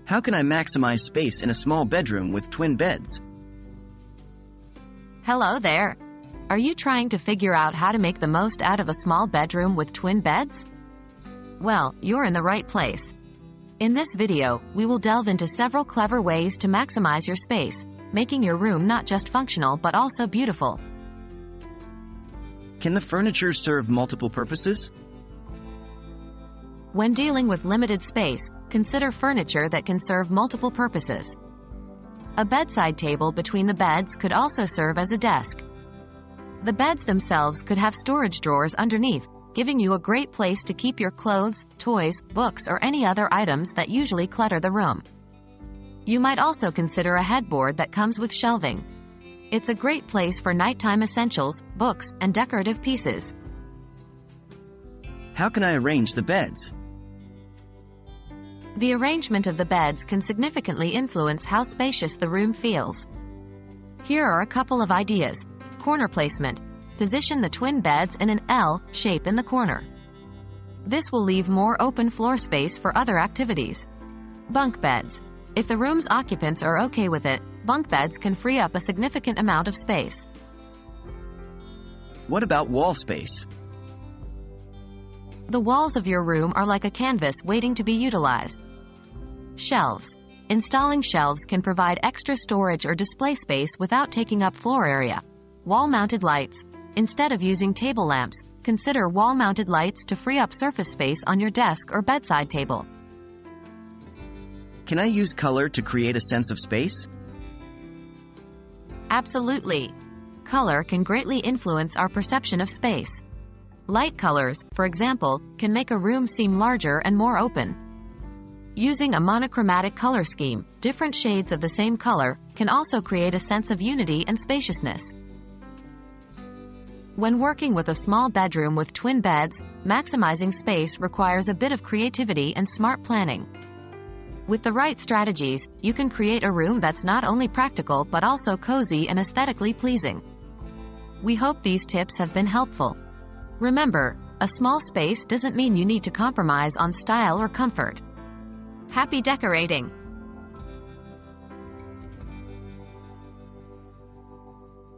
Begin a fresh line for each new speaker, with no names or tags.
How can I maximize space in a small bedroom with twin beds?
Hello there. Are you trying to figure out how to make the most out of a small bedroom with twin beds? Well, you're in the right place. In this video, we will delve into several clever ways to maximize your space, making your room not just functional but also beautiful.
Can the furniture serve multiple purposes?
When dealing with limited space, consider furniture that can serve multiple purposes. A bedside table between the beds could also serve as a desk. The beds themselves could have storage drawers underneath, giving you a great place to keep your clothes, toys, books, or any other items that usually clutter the room. You might also consider a headboard that comes with shelving. It's a great place for nighttime essentials, books, and decorative pieces.
How can I arrange the beds?
The arrangement of the beds can significantly influence how spacious the room feels. Here are a couple of ideas. Corner placement. Position the twin beds in an L shape in the corner. This will leave more open floor space for other activities. Bunk beds. If the room's occupants are okay with it, bunk beds can free up a significant amount of space.
What about wall space?
The walls of your room are like a canvas waiting to be utilized. Shelves. Installing shelves can provide extra storage or display space without taking up floor area. Wall-mounted lights. Instead of using table lamps, consider wall-mounted lights to free up surface space on your desk or bedside table.
Can I use color to create a sense of space?
Absolutely. Color can greatly influence our perception of space. Light colors, for example, can make a room seem larger and more open. Using a monochromatic color scheme, different shades of the same color, can also create a sense of unity and spaciousness. When working with a small bedroom with twin beds, maximizing space requires a bit of creativity and smart planning. With the right strategies, you can create a room that's not only practical but also cozy and aesthetically pleasing. We hope these tips have been helpful. Remember, a small space doesn't mean you need to compromise on style or comfort. Happy decorating!